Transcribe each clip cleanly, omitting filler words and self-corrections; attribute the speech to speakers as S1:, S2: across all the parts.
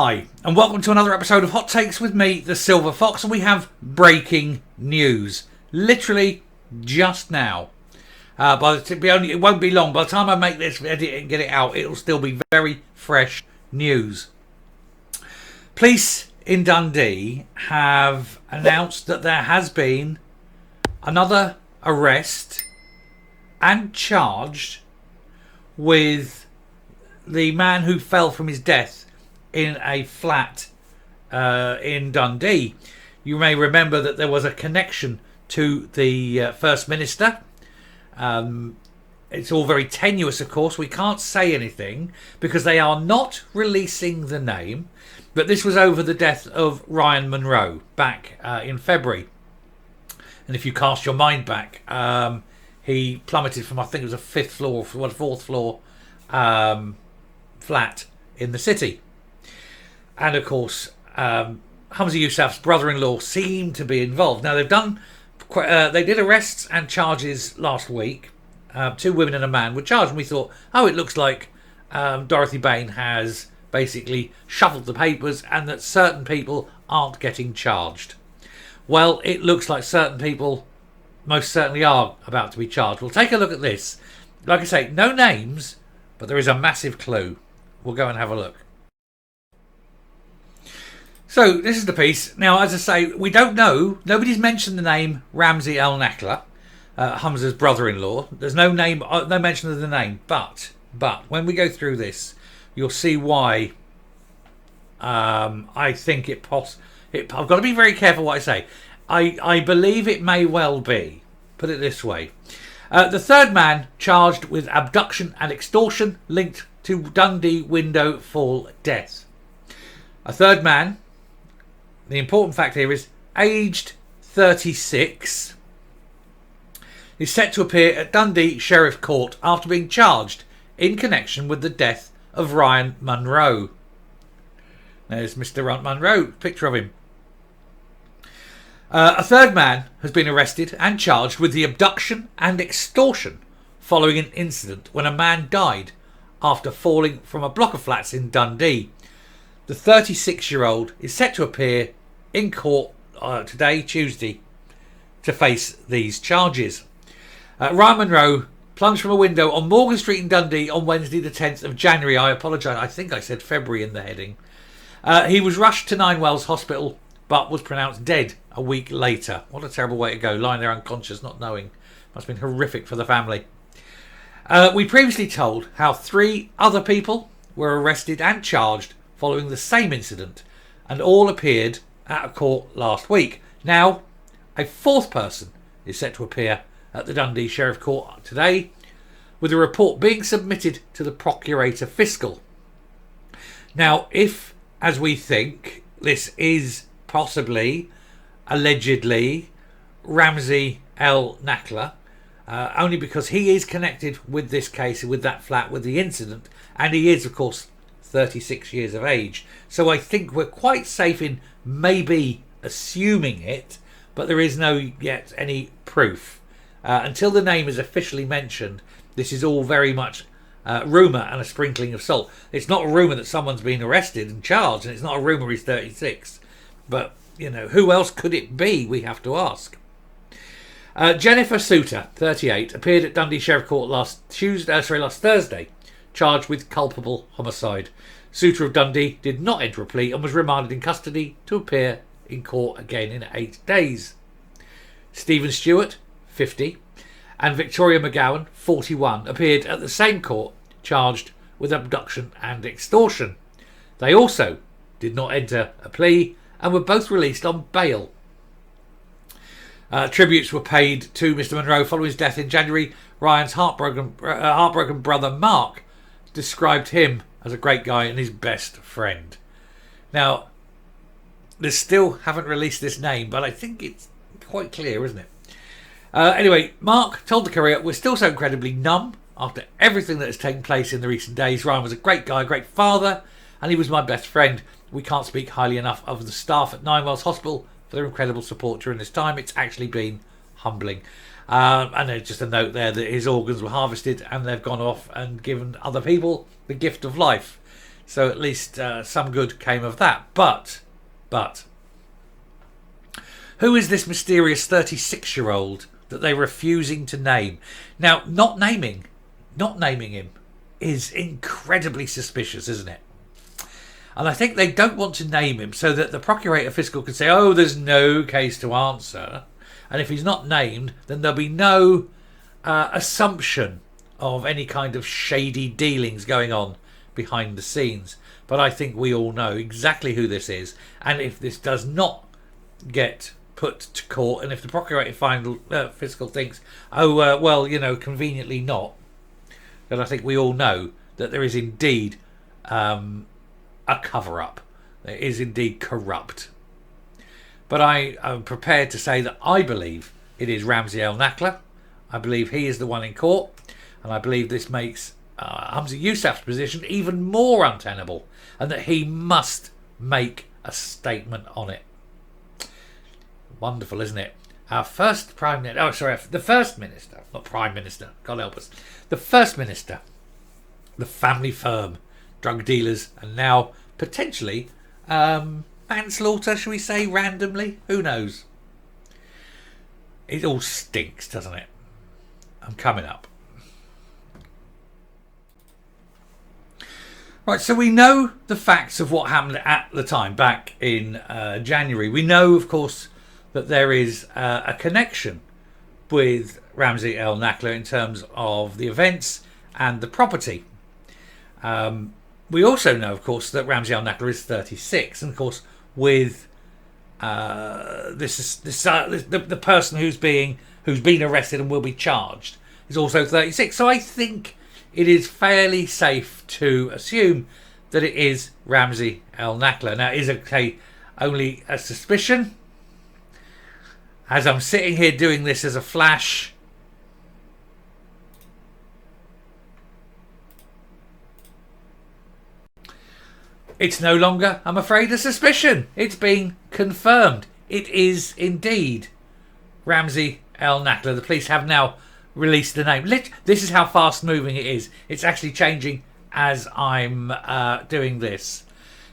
S1: Hi, and welcome to another episode of Hot Takes with me, the Silver Fox, and we have breaking news. Literally just now. It won't be long. By the time I make this, edit it and get it out, it'll still be very fresh news. Police in Dundee have announced that there has been another arrest and charged with the man who fell from his death in a flat in Dundee. You may remember that there was a connection to the First Minister. It's all very tenuous, of course. We can't say anything because they are not releasing the name. But this was over the death of Ryan Monroe back in February. And if you cast your mind back, he plummeted from, I think it was a fourth floor flat in the city. And of course, Hamza Yousaf's brother-in-law seemed to be involved. Now they did arrests and charges last week. 2 women and a man were charged, and we thought, it looks like Dorothy Bain has basically shuffled the papers and that certain people aren't getting charged. Well, it looks like certain people most certainly are about to be charged. We'll take a look at this. Like I say, no names, but there is a massive clue. We'll go and have a look. So, this is the piece. Now, as I say, we don't know. Nobody's mentioned the name Ramzi El Nakla, Hamza's brother-in-law. There's no mention of the name. But when we go through this, you'll see why I think I've got to be very careful what I say. I believe it may well be. Put it this way. The third man charged with abduction and extortion linked to Dundee window fall death. A third man, the important fact here is aged 36, is set to appear at Dundee Sheriff Court after being charged in connection with the death of Ryan Monroe. There's Mr. Monroe, picture of him. A third man has been arrested and charged with the abduction and extortion following an incident when a man died after falling from a block of flats in Dundee. The 36-year-old is set to appear in court today, Tuesday, to face these charges. Ryan Monroe plunged from a window on Morgan Street in Dundee on Wednesday the 10th of January. I apologise, I think I said February in the heading. He was rushed to Ninewells Hospital but was pronounced dead a week later. What a terrible way to go, lying there unconscious, not knowing. Must have been horrific for the family. We previously told how 3 other people were arrested and charged following the same incident, and all appeared at a court last week. Now, a 4th person is set to appear at the Dundee Sheriff Court today, with a report being submitted to the Procurator Fiscal. Now, if, as we think, this is possibly, allegedly, Ramzi El Nakla, only because he is connected with this case, with that flat, with the incident, and he is, of course, 36 years of age. So I think we're quite safe in maybe assuming it, but there is no yet any proof. Until the name is officially mentioned, this is all very much rumour and a sprinkling of salt. It's not a rumour that someone's been arrested and charged, and it's not a rumour he's 36. But, who else could it be, we have to ask. Jennifer Souter, 38, appeared at Dundee Sheriff Court last Thursday, charged with culpable homicide. Souter of Dundee did not enter a plea and was remanded in custody to appear in court again in 8 days. Stephen Stewart, 50, and Victoria McGowan, 41, appeared at the same court, charged with abduction and extortion. They also did not enter a plea and were both released on bail. Tributes were paid to Mr. Monroe following his death in January. Ryan's heartbroken brother Mark described him as a great guy and his best friend. Now, they still haven't released this name, but I think it's quite clear, isn't it? Anyway, Mark told the Courier, "We're still so incredibly numb after everything that has taken place in the recent days. Ryan was a great guy, a great father, and he was my best friend. We can't speak highly enough of the staff at Ninewells Hospital for their incredible support during this time. It's actually been humbling." And there's just a note there that his organs were harvested and they've gone off and given other people the gift of life. So at least some good came of that. But, who is this mysterious 36-year-old that they're refusing to name? Now, not naming him is incredibly suspicious, isn't it? And I think they don't want to name him so that the Procurator Fiscal can say, oh, there's no case to answer. And if he's not named, then there'll be no assumption of any kind of shady dealings going on behind the scenes. But I think we all know exactly who this is. And if this does not get put to court, and if the Procurator Fiscal thinks, oh, well, conveniently not, then I think we all know that there is indeed a cover-up. It is indeed corrupt. But I am prepared to say that I believe it is Ramsey El Nakla. I believe he is the one in court. And I believe this makes Humza Yousaf's position even more untenable. And that he must make a statement on it. Wonderful, isn't it? Our first Prime Minister... the First Minister. Not Prime Minister. God help us. The First Minister. The family firm. Drug dealers. And now, potentially, manslaughter, shall we say, randomly? Who knows? It all stinks, doesn't it? I'm coming up. Right, so we know the facts of what happened at the time, back in January. We know, of course, that there is a connection with Ramsey El Nakla in terms of the events and the property. We also know, of course, that Ramsey El Nakla is 36, and of course, with the person who's been arrested and will be charged is also 36. So I think it is fairly safe to assume that it is Ramsey El Nakla. Now, is it only a suspicion? As I'm sitting here doing this as a flash, it's no longer, I'm afraid, a suspicion. It's been confirmed. It is indeed Ramsey El Nakla. The police have now released the name. This is how fast moving it is. It's actually changing as I'm doing this.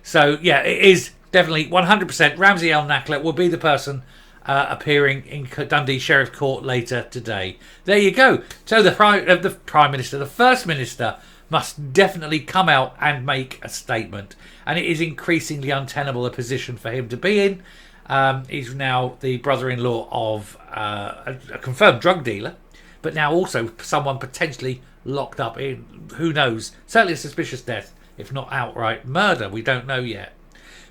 S1: So, yeah, it is definitely 100% Ramsey El Nakla will be the person appearing in Dundee Sheriff Court later today. There you go. So the Prime Minister, the First Minister, must definitely come out and make a statement. And it is increasingly untenable a position for him to be in. He's now the brother-in-law of a confirmed drug dealer, but now also someone potentially locked up in, who knows, certainly a suspicious death, if not outright murder. We don't know yet.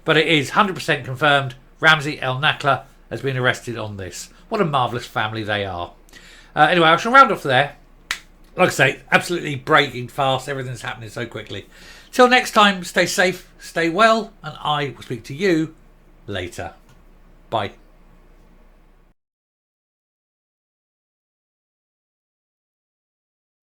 S1: But it is 100% confirmed. Ramsey El Nakla has been arrested on this. What a marvellous family they are. Anyway, I shall round off there. Like I say, absolutely breaking fast. Everything's happening so quickly. Till next time, stay safe, stay well, and I will speak to you later. Bye.